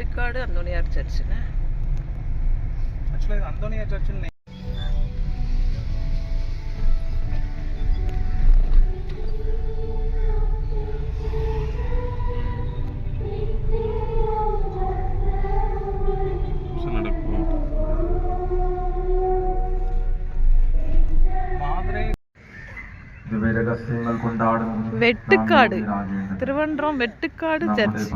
Vettikkad Anthoniyar ചർച്ചിന്. Actually Anthoniyar ചർച്ചിൽ Vettikkad, Thiruvananthapuram Vettikkad church.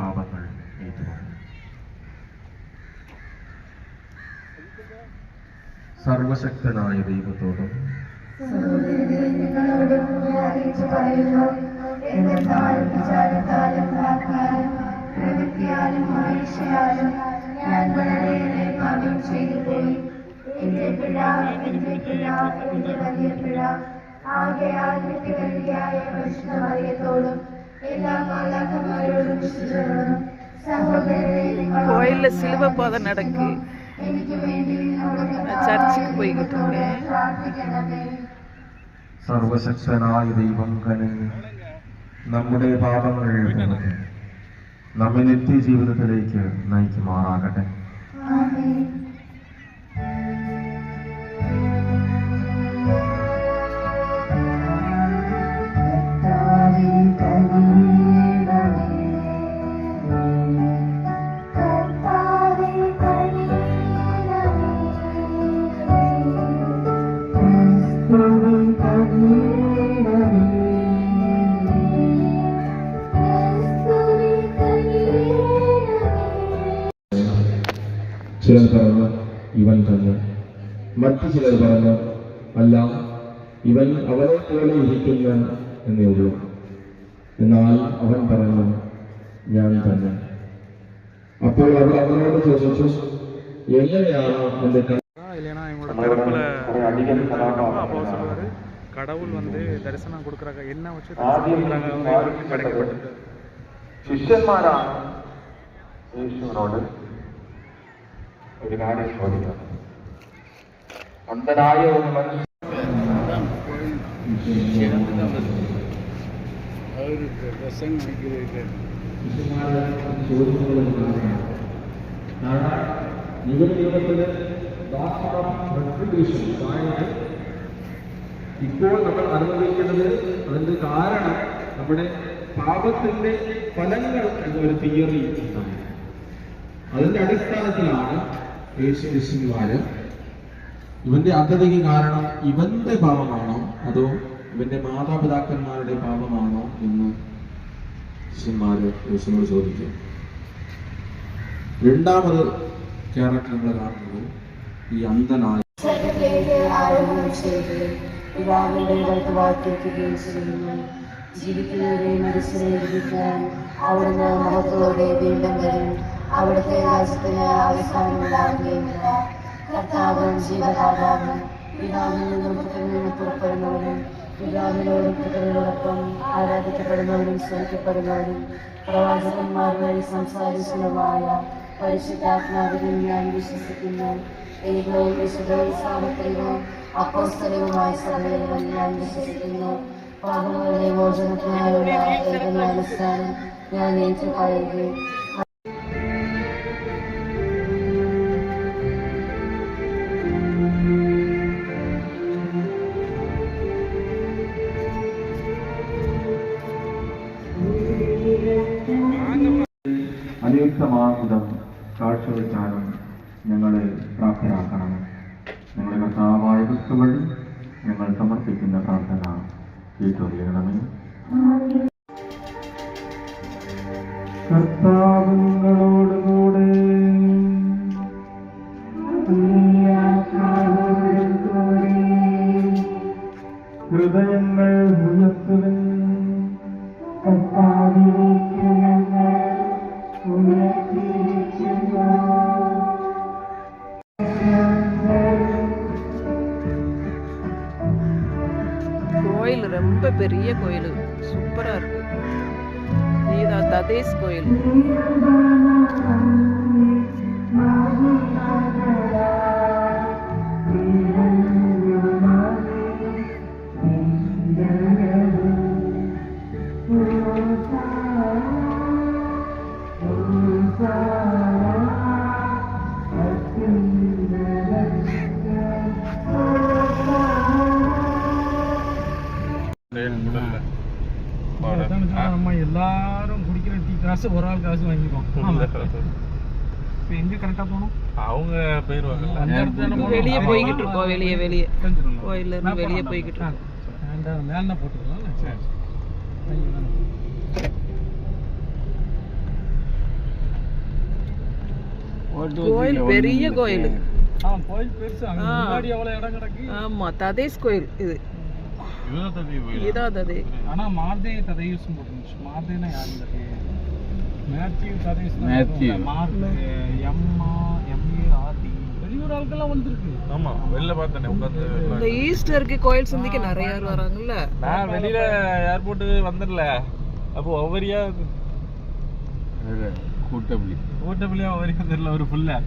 സർവശക്തനായ ദൈവത്തോടും கோயில்ல சிலுவை பாதை நடக்கு. ചർച്ചിക്ക് പോയിക്കിട്ടേ. സർവശക്തനായ ദൈവം കനിഞ്ഞ് നമ്മുടെ പാപങ്ങൾ പുറത്ത് നമ്മെ നിത്യജീവിതത്തിലേക്ക് നയിക്കുമാറാകട്ടെ. ചിലർ പറഞ്ഞു ഇവൻ തന്നെ, മറ്റു ചിലർ പറഞ്ഞു അല്ല, ഇവൻ അവനെ പോലെ ഇരിക്കുന്ന എന്നേ ഉള്ളൂ. എന്നാൽ അവൻ പറഞ്ഞു ഞാൻ തന്നെ. അപ്പോൾ അവർ അവനോട് ചോദിച്ചു, എങ്ങനെയാണ് എന്റെ கடவுள் தரிசனம் கொடுக்குறாங்க, என்ன வச்சு படைக்கப்பட்டது. ശിഷ്യന്മാരാണ് യേശുവിനോട് ഒരു കാര്യം ചോദിക്കുന്നത്. അന്ധനായ ഒരു മനുഷ്യൻ ഇപ്പോൾ നമ്മൾ അനുഭവിക്കുന്നത് അതിന്റെ കാരണം നമ്മുടെ പാപത്തിന്റെ ഫലങ്ങൾ എന്നൊരു തിയറി ഉണ്ടായി. അതിന്റെ അടിസ്ഥാനത്തിലാണ് യേശുമാര് ഇവന്റെ അന്ധതയ്ക്ക് കാരണം ഇവന്റെ പാപമാണോ അതോ ഇവന്റെ മാതാപിതാക്കന്മാരുടെ പാപമാണോ എന്ന് ശിഷ്യന്മാര് യേശുവിനോട് ചോദിക്കും. രണ്ടാമത് ക്യാരക്ടർ നമ്മൾ കാണുന്നത് ഈ അന്ധനായ ജീവിക്കുന്നവരെ മനുഷ്യരെ വിധിക്കാൻ അവിടുന്ന് മഹത്വത്തോടെ വീണ്ടും വരും. അവിടുത്തെ രാജ്യത്തിന് അവസാനമുണ്ടാകുകയില്ല. കർത്താവും ജീവദാതാവും പിതാവിൽ നിന്നും പുത്രനിൽ നിന്ന് പുറപ്പെടുന്നവരും പിതാവിനോടും പുത്രനോടൊപ്പം ആരാധിക്കപ്പെടുന്നവരും സ്മരിക്കപ്പെടുന്നവരും പ്രവാചകന്മാർ വഴി സംസാരിച്ചതുമായ പരിശുദ്ധാത്മാവിനെ ഞാൻ വിശ്വസിക്കുന്നു. ദൈവവും വിശുദ്ധവും സാർവത്രികവും അപ്പോസ്തലികവുമായ സഭയിലും ഞാൻ വിശ്വസിക്കുന്നു. പാപങ്ങളുടെ മോചനത്തിനായുള്ള ഏകജ്ഞാനസ്നാനം ഞാൻ ഏറ്റുപറയുകയും അനുയുക്തമാകും കാഴ്ചവെക്കാനും ഞങ്ങളെ പ്രാപ്തരാക്കണം. ഞങ്ങളുടെ കർത്താവായ ക്രിസ്തു വഴി ഞങ്ങൾ സമർപ്പിക്കുന്ന പ്രാർത്ഥന കേട്ടുകൊള്ളണമേ. കർത്താവ് നിങ്ങളോടുകൂടെ ഹൃദയങ്ങൾ ഉയർത്തുവിൻ. கோயில் ரொம்ப பெரிய கோயில், சூப்பரா இருக்கு. இதுதான் ததேஸ் கோயில். Oh நம்ம எல்லாரும் குடிக்கிற டீ காசு ஒரு ஆள் காசு வாங்கிக்குவோம். இப்போ எங்க கரெக்டா போகணும்? அவங்க போயிருவாங்க. அந்த இடத்துல நம்ம வெளியே போய்கிட்டு இருக்கோம். வெளியே தெரிஞ்சிடும். கோயில்ல இருந்து வெளியே போய்கிட்டு இருக்கோம். மேலே போட்டுக்கலாம். சரி. கோயில் பெரிய கோயில். கோயில் பெருசு. அங்க முன்னாடி எவ்வளவு இடம் கிடக்கு. ஆமா, ததேஸ் கோயில் இது. இதான் ததே. ஆனா மாதே ததேஸ் போட்டுருந்துச்சு. மாதேனா யாருன்னு தெரியல. மேத்யூ ததேஸ். மார்க் MARD வெளியூர் ஆட்கள்லாம் வந்திருக்கு. ஆமா, வெளில பார்த்தேனே உட்கார்ந்து. இந்த ஈஸ்டருக்கு கோயில் சந்திக்கு நிறைய பேர் வராங்கல்ல. நான் வெளியில ஏர்போர்ட் வந்துடல. அப்போ ஒவ்வொரியா கூட்டபிளியா ஒவ்வொரியா தெரியல ஒரு ஃபுல்லா